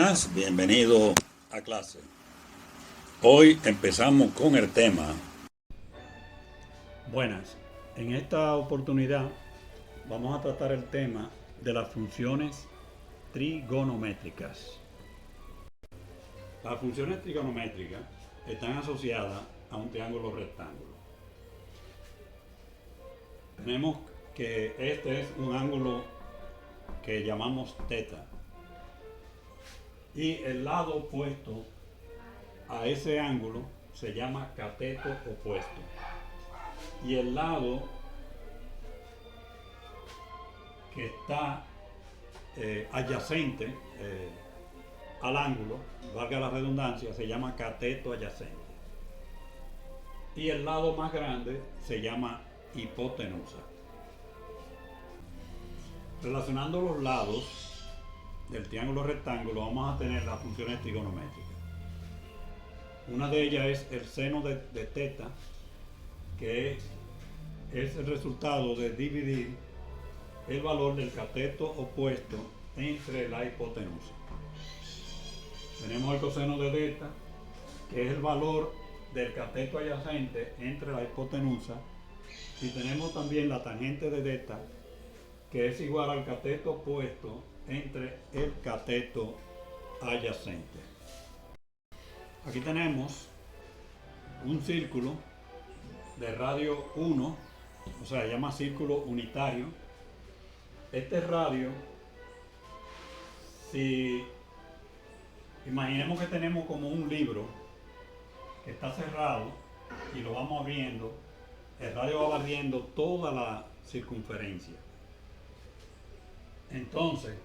Buenas, bienvenido a clase. Hoy empezamos con el tema. Buenas, en esta oportunidad vamos a tratar el tema de las funciones trigonométricas. Las funciones trigonométricas están asociadas a un triángulo rectángulo. Tenemos que este es un ángulo que llamamos teta y el lado opuesto a ese ángulo se llama cateto opuesto y el lado que está adyacente al ángulo, valga la redundancia, se llama cateto adyacente y el lado más grande se llama hipotenusa. Relacionando los lados del triángulo rectángulo vamos a tener las funciones trigonométricas. Una de ellas es el seno de teta, que es el resultado de dividir el valor del cateto opuesto entre la hipotenusa. Tenemos el coseno de teta, que es el valor del cateto adyacente entre la hipotenusa, y tenemos también la tangente de teta, que es igual al cateto opuesto entre el cateto adyacente. Aquí tenemos un círculo de radio 1, o sea, se llama círculo unitario. Este radio, si imaginemos que tenemos como un libro que está cerrado y lo vamos abriendo, el radio va barriendo toda la circunferencia. Entonces,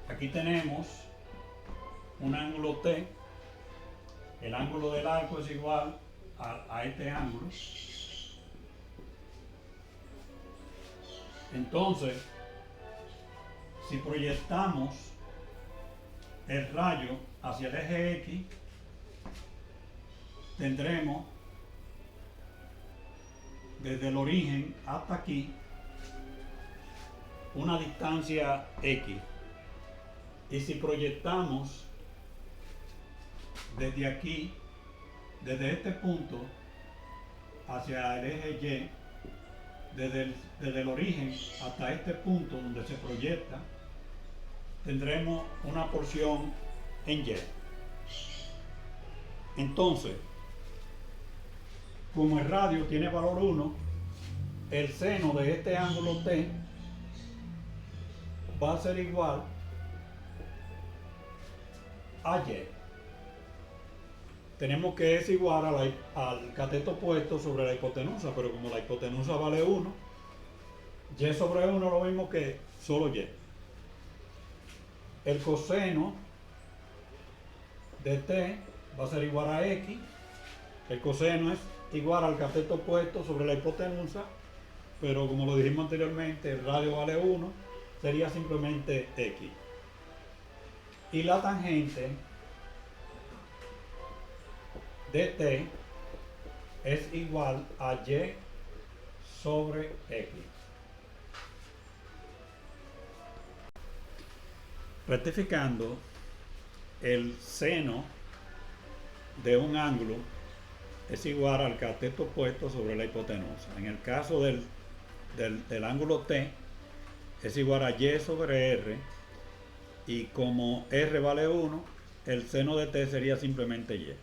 aquí tenemos un ángulo T, el ángulo del arco es igual a este ángulo. Entonces, si proyectamos el rayo hacia el eje X, tendremos desde el origen hasta aquí una distancia X. Y si proyectamos desde aquí, desde este punto hacia el eje Y, desde el origen hasta este punto donde se proyecta, tendremos una porción en Y. Entonces, como el radio tiene valor 1, el seno de este ángulo T va a ser igual a Y. Tenemos que es igual al cateto opuesto sobre la hipotenusa, pero como la hipotenusa vale 1, Y sobre 1 lo mismo que solo Y. El coseno de T va a ser igual a X. El coseno es igual al cateto opuesto sobre la hipotenusa, pero como lo dijimos anteriormente, el radio vale 1, sería simplemente X. Y la tangente de T es igual a Y sobre X. Rectificando, el seno de un ángulo es igual al cateto opuesto sobre la hipotenusa. En el caso del ángulo T, es igual a Y sobre R, y como R vale 1, el seno de T sería simplemente Y.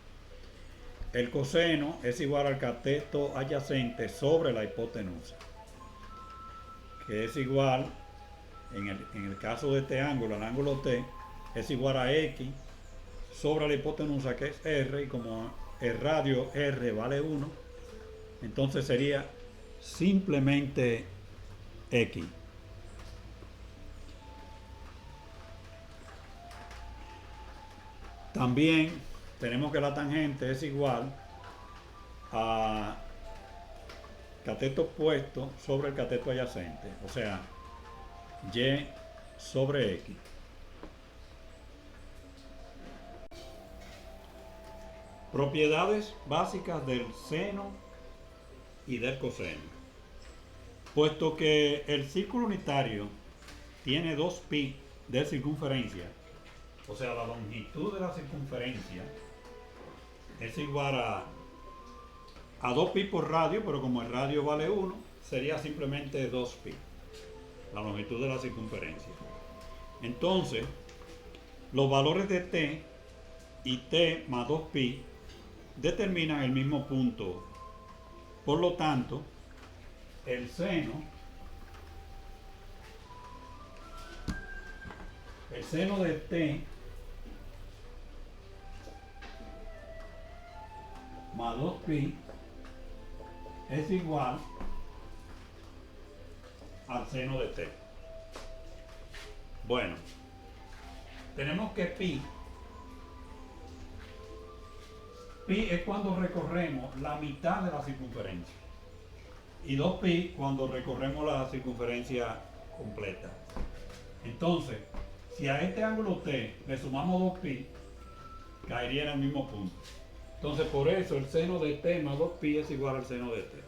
El coseno es igual al cateto adyacente sobre la hipotenusa, que es igual, en el caso de este ángulo, el ángulo T, es igual a X sobre la hipotenusa, que es R, y como el radio R vale 1, entonces sería simplemente X. También tenemos que la tangente es igual a cateto opuesto sobre el cateto adyacente, o sea, Y sobre X. Propiedades básicas del seno y del coseno. Puesto que el círculo unitario tiene 2 pi de circunferencia, O sea, la longitud de la circunferencia es igual a 2pi por radio, pero como el radio vale 1, sería simplemente 2pi, la longitud de la circunferencia. Entonces, los valores de t y t más 2pi determinan el mismo punto. Por lo tanto, el seno de t más 2pi es igual al seno de t. Bueno, tenemos que pi es cuando recorremos la mitad de la circunferencia y 2pi cuando recorremos la circunferencia completa. Entonces, si a este ángulo t le sumamos 2pi, caería en el mismo punto. Entonces, por eso el seno de t más 2pi es igual al seno de t.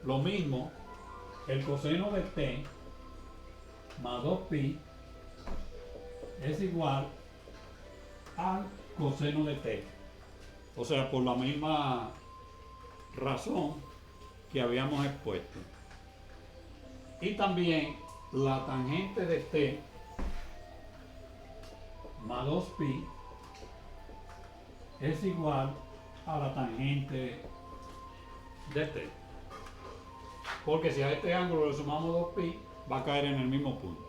Lo mismo, el coseno de t más 2pi es igual al coseno de t. O sea, por la misma razón que habíamos expuesto. Y también la tangente de t más 2pi es igual a la tangente de t. Porque si a este ángulo le sumamos 2pi, va a caer en el mismo punto.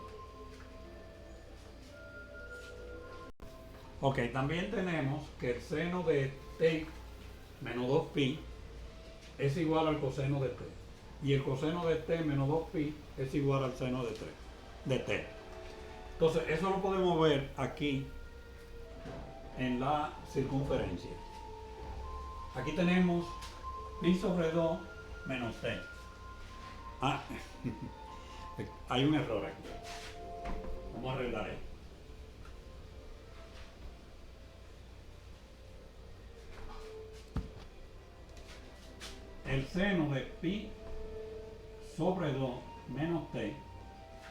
Ok, también tenemos que el seno de t menos 2pi es igual al coseno de t. Y el coseno de t menos 2pi es igual al seno de t. Entonces, eso lo podemos ver aquí en la circunferencia. Aquí tenemos pi sobre 2 menos t. Hay un error aquí. Vamos a arreglar esto. El seno de pi sobre 2 menos t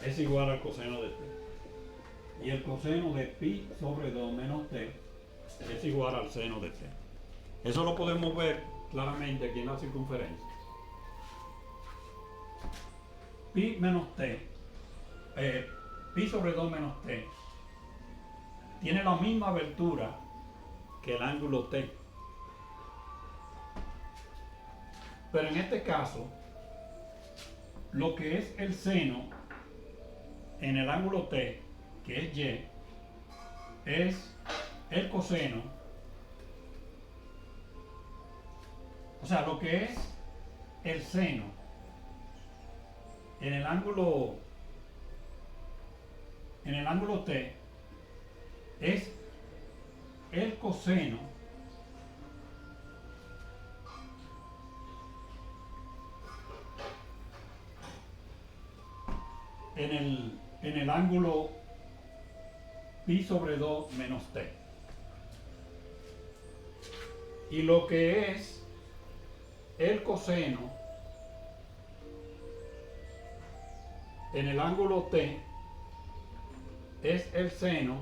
es igual al coseno de t. Y el coseno de pi sobre 2 menos t es igual al seno de t. Eso lo podemos ver claramente aquí en la circunferencia. Pi menos t, pi sobre 2 menos t, tiene la misma abertura que el ángulo t. Pero en este caso, lo que es el seno en el ángulo t, que es y, es el coseno. O sea, lo que es el seno en el ángulo t es el coseno en el ángulo pi sobre 2 menos t. Y lo que es el coseno en el ángulo t es el seno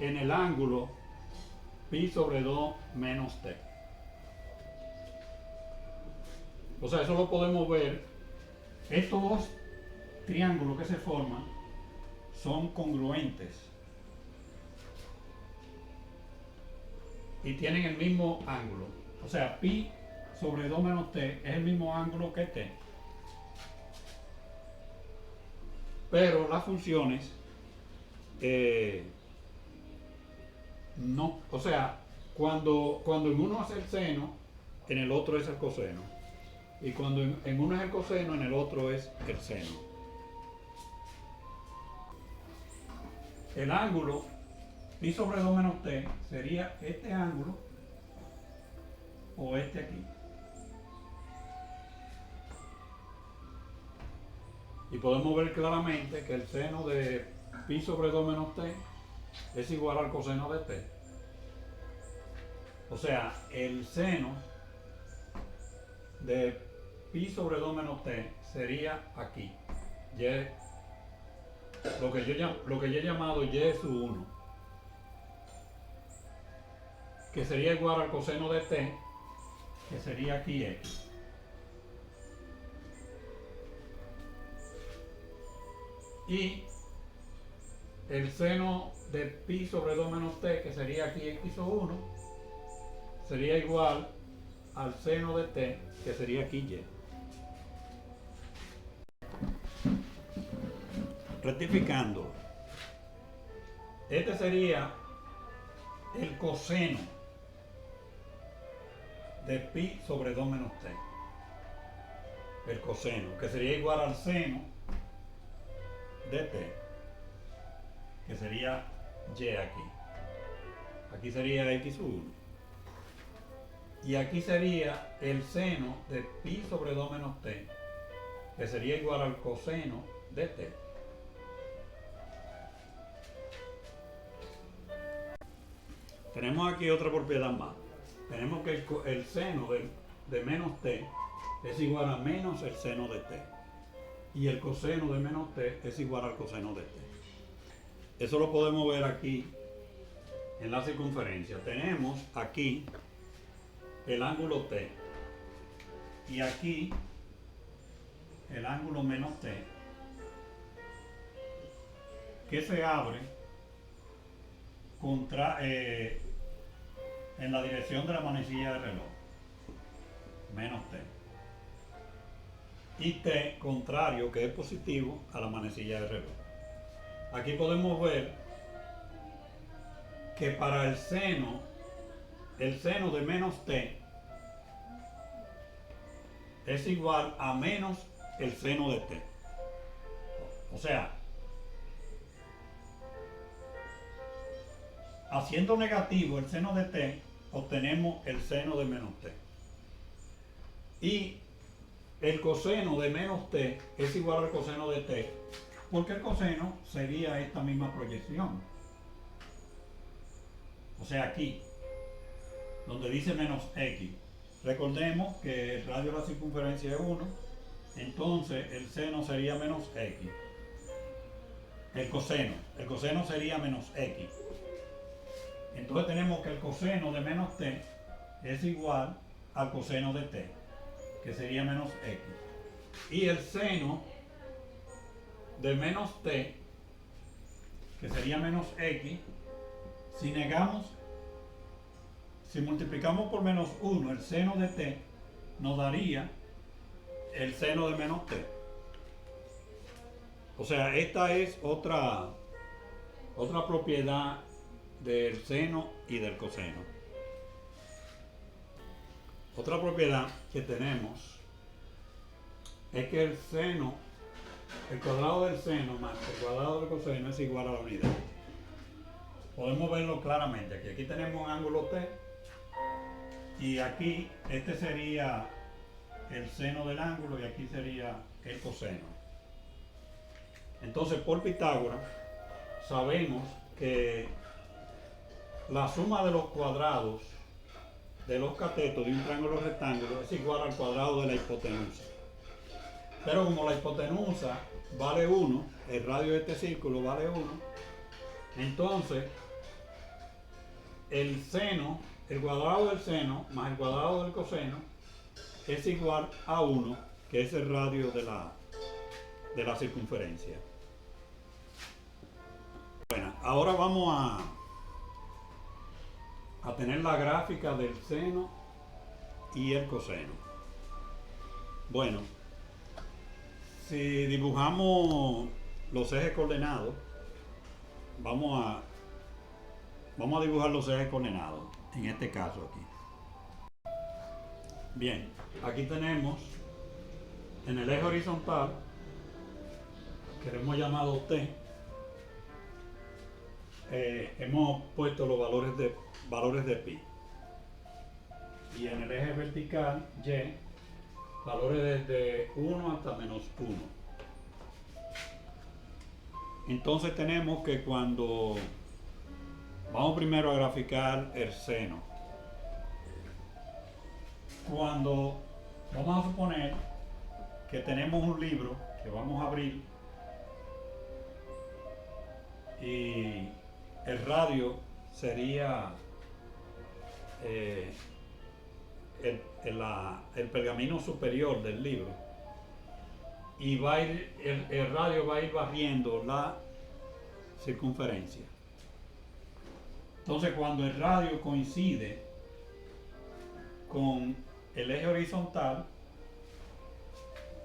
en el ángulo pi sobre 2 menos t. O sea, eso lo podemos ver. Estos dos triángulos que se forman son congruentes y tienen el mismo ángulo. O sea, pi sobre 2 menos t es el mismo ángulo que t. Pero las funciones no, o sea, cuando en uno es el seno, en el otro es el coseno. Y cuando en uno es el coseno, en el otro es el seno. El ángulo pi sobre 2 menos t sería este ángulo o este aquí. Y podemos ver claramente que el seno de pi sobre 2 menos t es igual al coseno de t. O sea, el seno de pi sobre 2 menos t sería aquí, y lo que yo he llamado y sub 1, que sería igual al coseno de t, que sería aquí x. Y el seno de pi sobre 2 menos t, que sería aquí x sub 1, sería igual al seno de t, que sería aquí y. Rectificando, este sería el coseno de pi sobre 2 menos t. El coseno, que sería igual al seno de t, que sería y aquí. Aquí sería x sub 1. Y aquí sería el seno de pi sobre 2 menos t, que sería igual al coseno de t. Tenemos aquí otra propiedad más. Tenemos que el seno de menos t es igual a menos el seno de t. Y el coseno de menos t es igual al coseno de t. Eso lo podemos ver aquí en la circunferencia. Tenemos aquí el ángulo t y aquí el ángulo menos t, que se abre en la dirección de la manecilla del reloj, menos t, y t contrario, que es positivo, a la manecilla del reloj. Aquí podemos ver que para el seno de menos t es igual a menos el seno de t. O sea, haciendo negativo el seno de t, obtenemos el seno de menos t. Y el coseno de menos t es igual al coseno de t, porque el coseno sería esta misma proyección. O sea, aquí, donde dice menos x. Recordemos que el radio de la circunferencia es 1, entonces el seno sería menos x. El coseno sería menos x. Entonces tenemos que el coseno de menos t es igual al coseno de t, que sería menos x. Y el seno de menos t, que sería menos x, si multiplicamos por menos 1 el seno de t, nos daría el seno de menos t. O sea, esta es otra propiedad del seno y del coseno. Otra propiedad que tenemos es que el cuadrado del seno más el cuadrado del coseno es igual a la unidad. Podemos verlo claramente. Aquí tenemos un ángulo t y aquí este sería el seno del ángulo y aquí sería el coseno. Entonces, por Pitágoras sabemos que la suma de los cuadrados de los catetos de un triángulo rectángulo es igual al cuadrado de la hipotenusa. Pero como la hipotenusa vale 1, el radio de este círculo vale 1, entonces el cuadrado del seno más el cuadrado del coseno es igual a 1, que es el radio de la circunferencia. Bueno, ahora vamos a tener la gráfica del seno y el coseno. Bueno, si dibujamos los ejes coordenados, vamos a dibujar los ejes coordenados, en este caso aquí. Bien, aquí tenemos en el eje horizontal, que le hemos llamado T, hemos puesto los valores de pi. Y en el eje vertical, Y, valores desde 1 hasta menos 1. Entonces tenemos que cuando vamos primero a graficar el seno, cuando vamos a suponer que tenemos un libro que vamos a abrir y el radio sería el pergamino superior del libro, y va a ir, el radio va a ir barriendo la circunferencia. Entonces, cuando el radio coincide con el eje horizontal,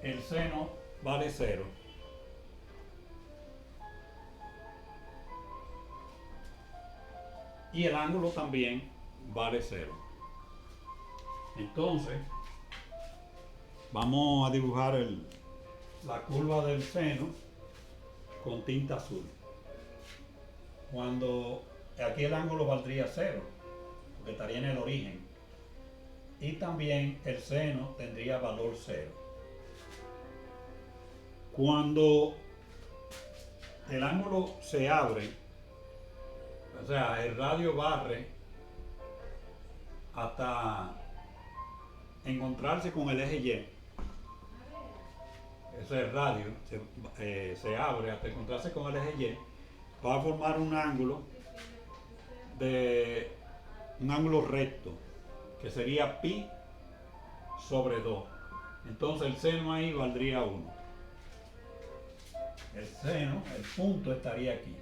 el seno vale 0. Y el ángulo también vale 0. Entonces, vamos a dibujar la curva del seno con tinta azul. Cuando aquí el ángulo valdría 0, porque estaría en el origen. Y también el seno tendría valor 0. Cuando el ángulo se abre, o sea, el radio barre hasta encontrarse con el eje Y. Ese es el radio, se abre hasta encontrarse con el eje Y. Va a formar un ángulo recto, que sería pi sobre 2. Entonces el seno ahí valdría 1. El seno, el punto estaría aquí.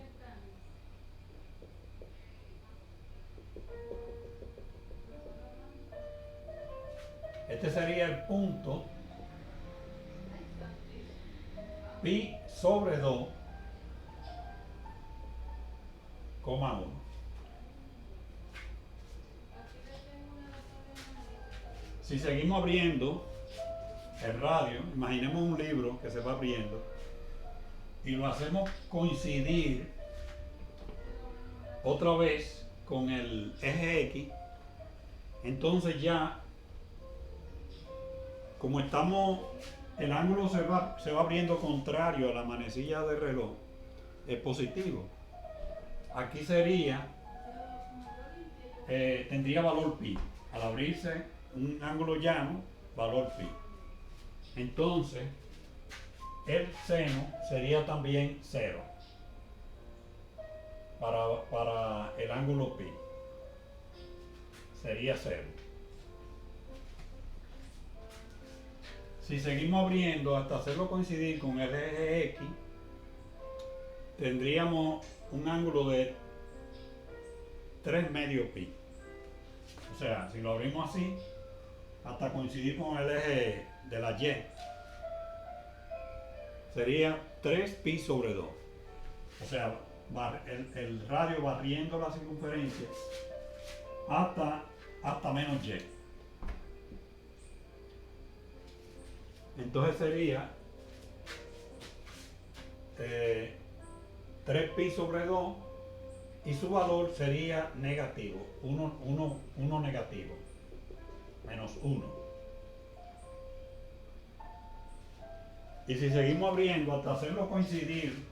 Este sería el punto pi sobre 2, 1. Si seguimos abriendo el radio, imaginemos un libro que se va abriendo y lo hacemos coincidir otra vez con el eje X, entonces ya, como el ángulo se va abriendo contrario a la manecilla del reloj, es positivo. Aquí tendría valor pi. Al abrirse un ángulo llano, valor pi. Entonces, el seno sería también 0 para el ángulo pi. Sería 0. Si seguimos abriendo hasta hacerlo coincidir con el eje X, tendríamos un ángulo de 3 medio pi. O sea, si lo abrimos así, hasta coincidir con el eje de la Y, sería 3 pi sobre 2. O sea, el radio barriendo la circunferencia hasta menos Y. Entonces sería 3 pi sobre 2 y su valor sería negativo, 1 negativo, menos 1. Y si seguimos abriendo hasta hacerlo coincidir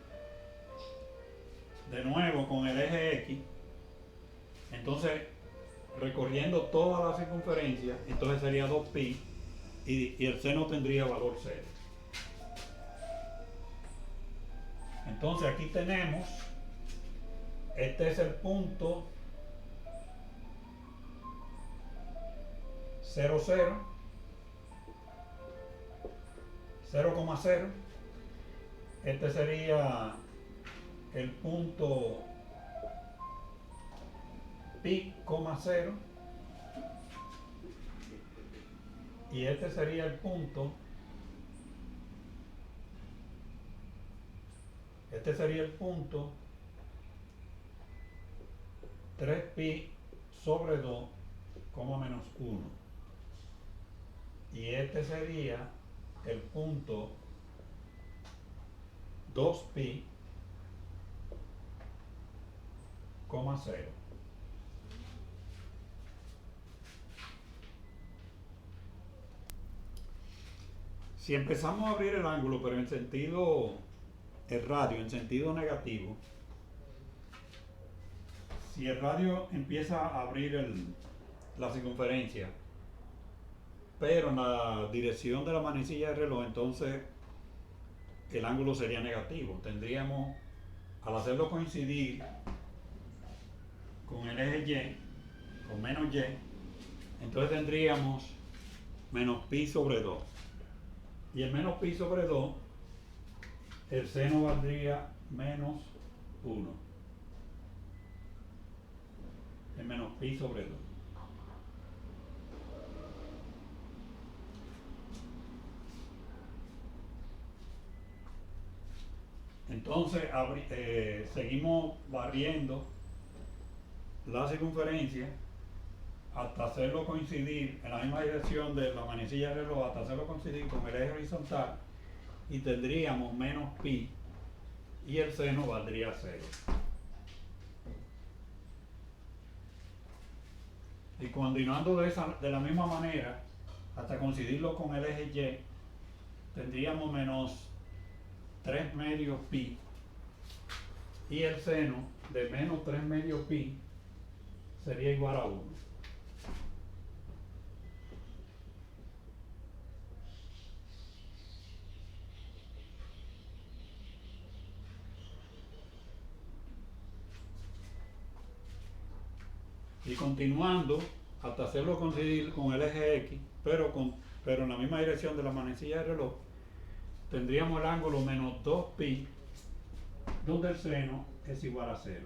de nuevo con el eje X, entonces recorriendo toda la circunferencia, entonces sería 2 pi y el seno tendría valor 0. Entonces aquí tenemos, este es el punto 0, 0, 0,0. Este sería el punto pi, 0. Y este sería el punto, 3 pi sobre 2, menos 1. Y este sería el punto 2 pi, 0. Si empezamos a abrir el ángulo, pero el radio en sentido negativo, si el radio empieza a abrir la circunferencia, pero en la dirección de la manecilla del reloj, entonces el ángulo sería negativo. Tendríamos al hacerlo coincidir con el eje Y, con menos Y, entonces tendríamos menos pi sobre 2. Y el menos pi sobre 2, el seno valdría menos 1. El menos pi sobre 2. Entonces seguimos barriendo la circunferencia hasta hacerlo coincidir en la misma dirección de la manecilla del reloj, hasta hacerlo coincidir con el eje horizontal, y tendríamos menos pi y el seno valdría 0. Y continuando de la misma manera hasta coincidirlo con el eje Y, tendríamos menos 3 medios pi y el seno de menos 3 medios pi sería igual a 1. Y continuando hasta hacerlo coincidir con el eje X, pero en la misma dirección de la manecilla del reloj, tendríamos el ángulo menos 2pi, donde el seno es igual a 0.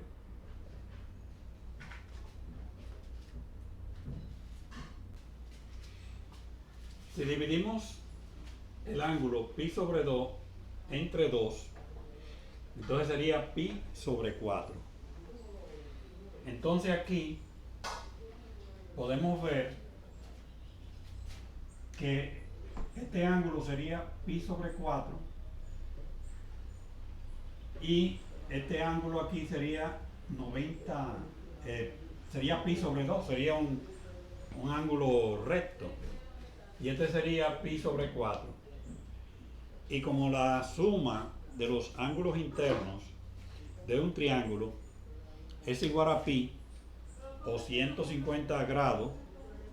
Si dividimos el ángulo pi sobre 2 entre 2, entonces sería pi sobre 4. Entonces aquí podemos ver que este ángulo sería pi sobre 4 y este ángulo aquí sería 90, sería pi sobre 2, sería un ángulo recto, y este sería pi sobre 4. Y como la suma de los ángulos internos de un triángulo es igual a pi, o 150 grados,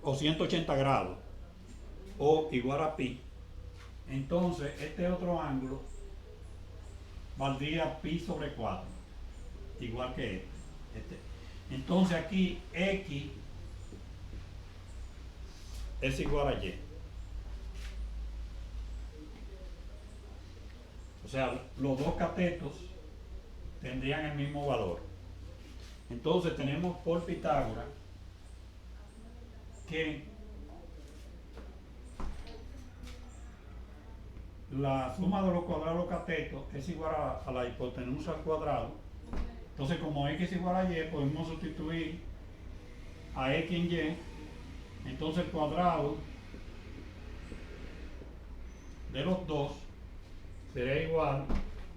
o 180 grados, o igual a pi, entonces este otro ángulo valdría pi sobre 4, igual que este. Entonces aquí X es igual a Y. O sea, los dos catetos tendrían el mismo valor. Entonces tenemos por Pitágoras que la suma de los cuadrados de los catetos es igual a la hipotenusa al cuadrado. Entonces, como X es igual a Y, podemos sustituir a X en Y. Entonces el cuadrado de los dos será igual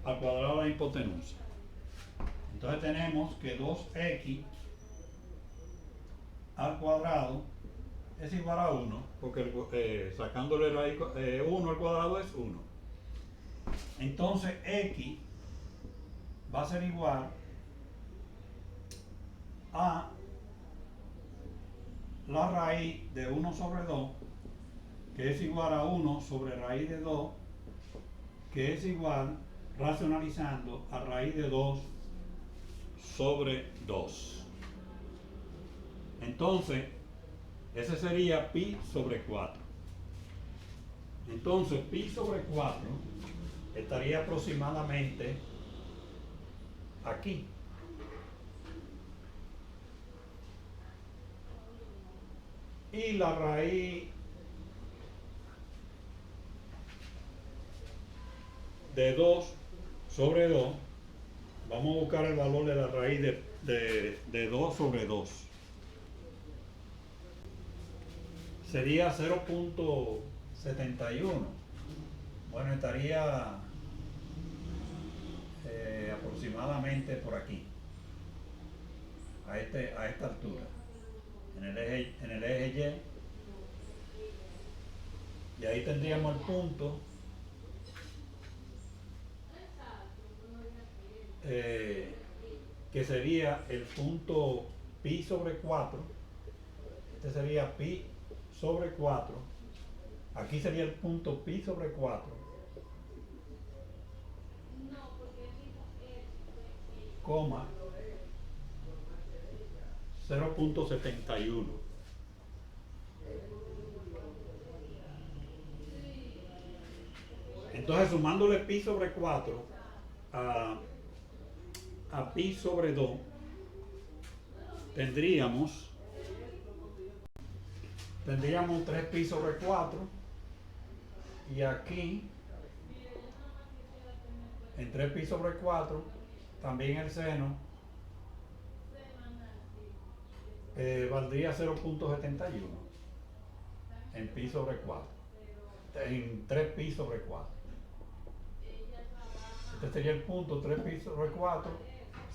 al cuadrado de la hipotenusa. Entonces tenemos que 2x al cuadrado es igual a 1, porque sacándole raíz 1 al cuadrado es 1. Entonces x va a ser igual a la raíz de 1 sobre 2, que es igual a 1 sobre raíz de 2, que es igual, racionalizando, a raíz de 2 sobre 2. Entonces, ese sería pi sobre 4. Entonces, pi sobre 4 estaría aproximadamente aquí. Y la raíz de 2 sobre 2, vamos a buscar el valor de la raíz de 2 sobre 2. Sería 0.71. Bueno, estaría aproximadamente por aquí, a esta altura, en el eje Y, y ahí tendríamos el punto que sería el punto pi sobre 4. Este sería pi sobre 4. Aquí sería el punto pi sobre 4. coma 0.71. Entonces, sumándole pi sobre 4 a pi sobre 2, tendríamos 3 pi sobre 4, y aquí en 3 pi sobre 4 también el seno valdría 0.71 en pi sobre 4, en 3 pi sobre 4. Este sería el punto 3 pi sobre 4,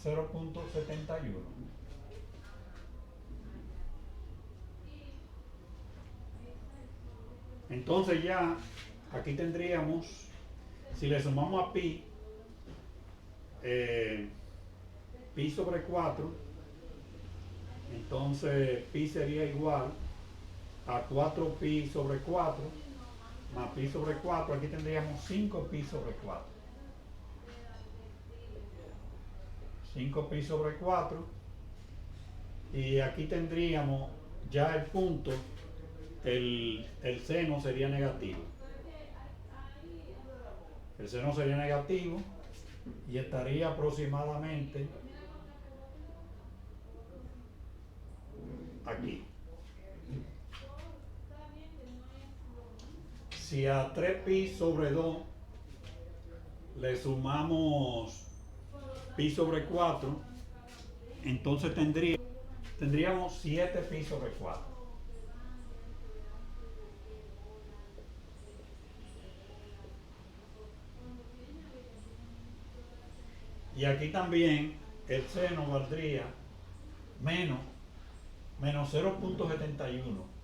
0.71. Entonces ya aquí tendríamos, si le sumamos a pi, pi sobre 4, entonces pi sería igual a 4 pi sobre 4 más pi sobre 4. Aquí tendríamos 5 pi sobre 4. 5 pi sobre 4. Y aquí tendríamos ya el punto, el seno sería negativo. El seno sería negativo y estaría aproximadamente aquí. Si a 3 pi sobre 2 le sumamos pi sobre 4, entonces tendríamos 7 pi sobre 4. Y aquí también el seno valdría menos 0.71.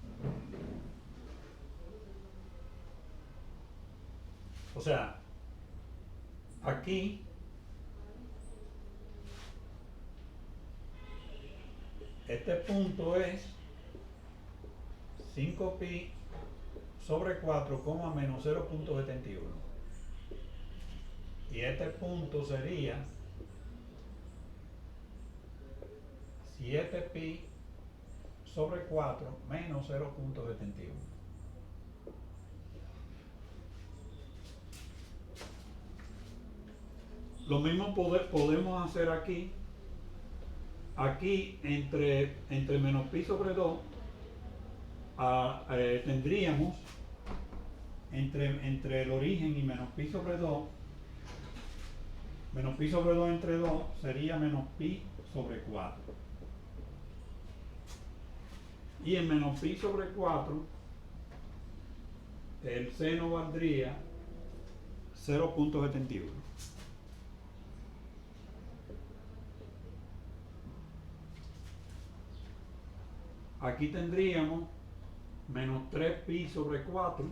O sea, aquí este punto es 5 pi sobre 4, menos 0.71. Y este punto sería 7 pi sobre 4 menos 0.71. Lo mismo podemos hacer aquí. Aquí entre menos pi sobre 2 tendríamos entre el origen y menos pi sobre 2, menos pi sobre 2 entre 2 sería menos pi sobre 4. Y en menos pi sobre 4 el seno valdría 0.71. Aquí tendríamos menos 3 pi sobre 4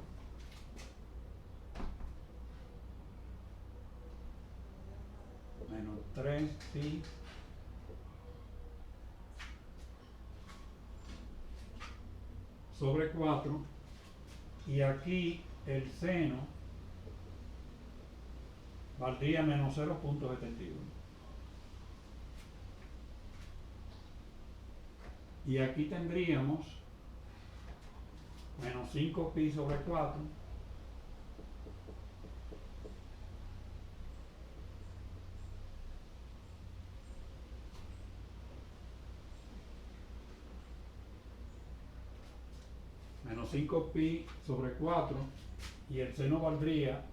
menos 3 pi sobre 4, y aquí el seno valdría menos 0.71. Y aquí tendríamos menos 5 pi sobre 4 menos 5 pi sobre 4, y el seno valdría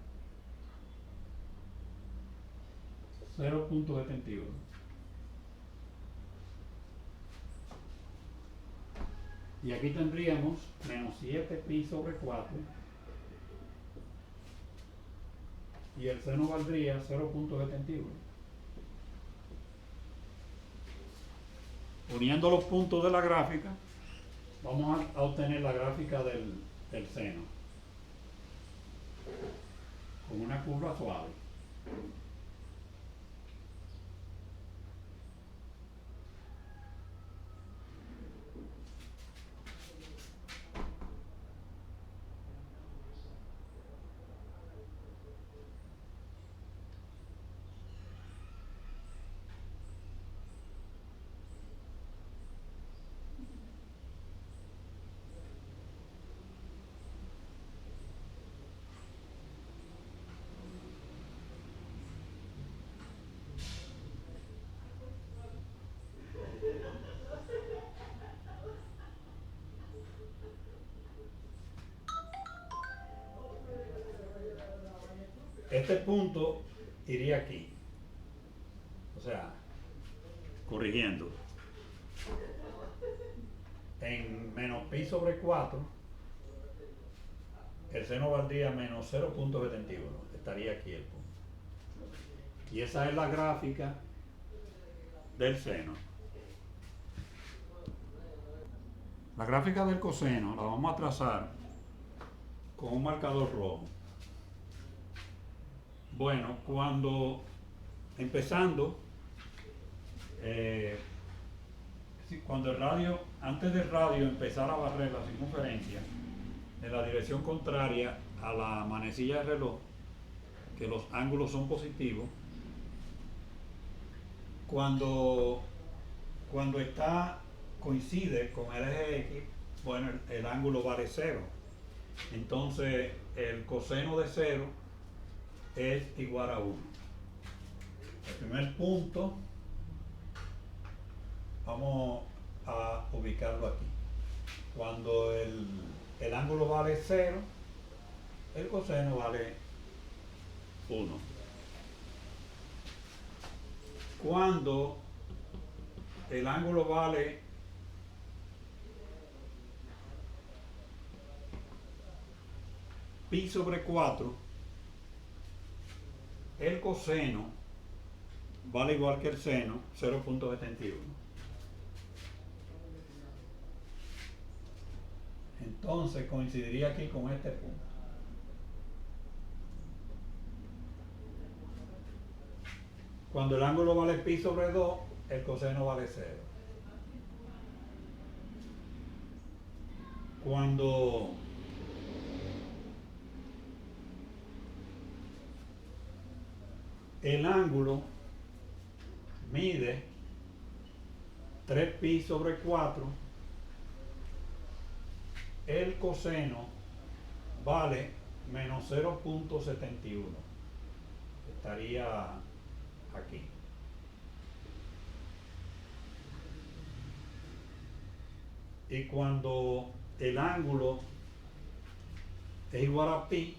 0.71. Y aquí tendríamos menos 7 pi sobre 4 y el seno valdría 0.71. Uniendo los puntos de la gráfica, vamos a obtener la gráfica del seno con una curva suave. Este punto iría aquí. O sea, corrigiendo. En menos pi sobre 4, el seno valdría menos 0.71. Estaría aquí el punto. Y esa es la gráfica del seno. La gráfica del coseno la vamos a trazar con un marcador rojo. Bueno, cuando el radio, antes del radio empezara a barrer la circunferencia en la dirección contraria a la manecilla del reloj, que los ángulos son positivos, cuando coincide con el eje X, bueno, el ángulo vale 0. Entonces el coseno de 0 es igual a 1. El primer punto vamos a ubicarlo aquí. Cuando el ángulo vale 0, el coseno vale 1. Cuando el ángulo vale pi sobre 4, el coseno vale igual que el seno, 0.71. Entonces coincidiría aquí con este punto. Cuando el ángulo vale pi sobre 2, el coseno vale 0. Cuando el ángulo mide 3pi sobre 4, el coseno vale menos 0.71. Estaría aquí. Y cuando el ángulo es igual a pi,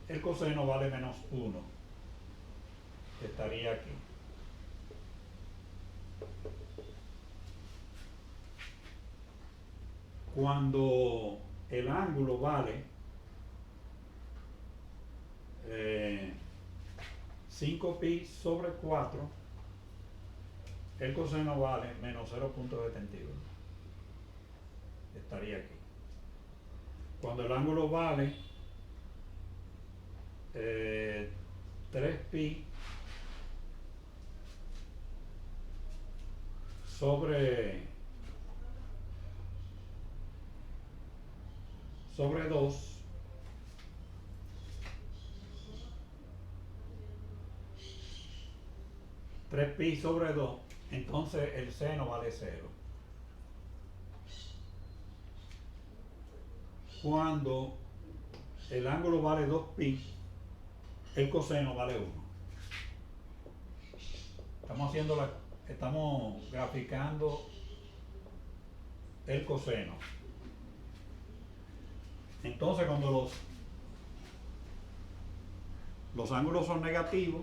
el coseno vale menos 1. Estaría aquí. Cuando el ángulo vale 5pi sobre 4, el coseno vale menos 0.71. Estaría aquí. Cuando el ángulo vale 3pi sobre 2, pi sobre 2, entonces el seno vale 0. Cuando el ángulo vale 2pi, el coseno vale 1. Estamos graficando el coseno. Entonces cuando los ángulos son negativos,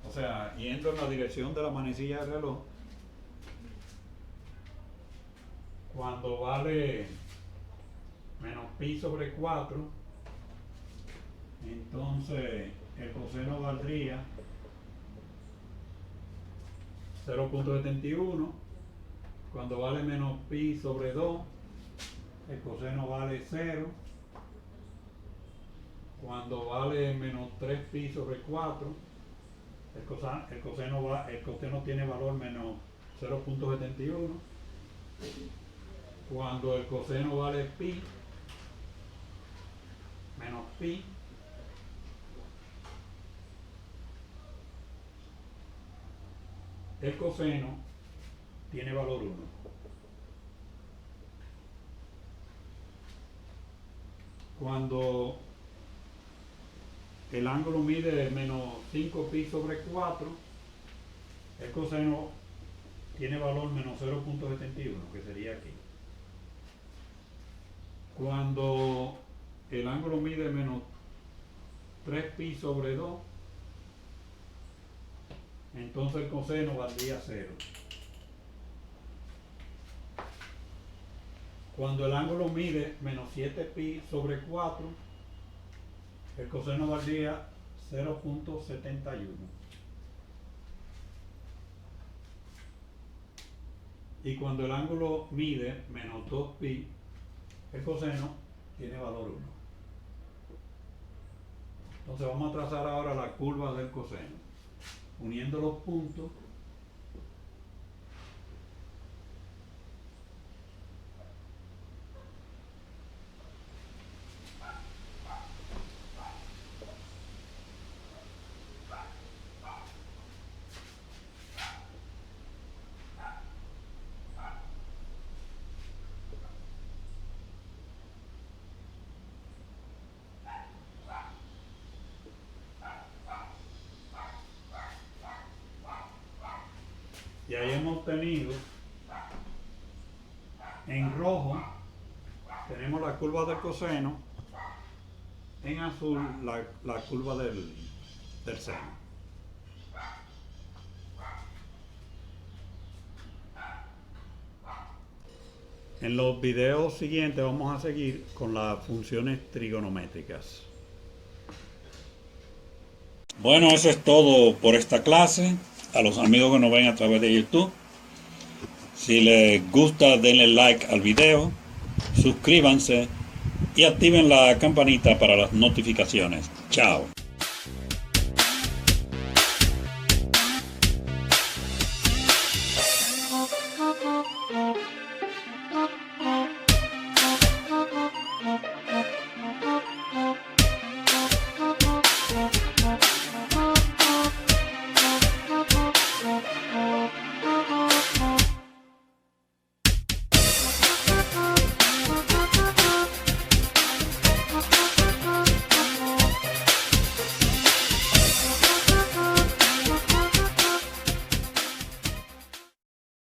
o sea, yendo en la dirección de la manecilla del reloj, cuando vale menos pi sobre 4, entonces el coseno valdría 0.71. Cuando vale menos pi sobre 2, el coseno vale 0. Cuando vale menos 3pi sobre 4, el coseno tiene valor menos 0.71. Cuando el coseno vale pi menos pi, el coseno tiene valor 1. Cuando el ángulo mide menos 5pi sobre 4, el coseno tiene valor menos 0.71, que sería aquí. Cuando el ángulo mide menos 3pi sobre 2, entonces el coseno valdría 0. Cuando el ángulo mide menos 7pi sobre 4, el coseno valdría 0.71. Y cuando el ángulo mide menos 2pi, el coseno tiene valor 1. Entonces vamos a trazar ahora la curva del coseno, uniendo los puntos. Y ahí hemos obtenido, en rojo tenemos la curva del coseno, en azul la curva del seno. En los videos siguientes vamos a seguir con las funciones trigonométricas. Bueno, eso es todo por esta clase. A los amigos que nos ven a través de YouTube, si les gusta denle like al video, suscríbanse y activen la campanita para las notificaciones. Chao.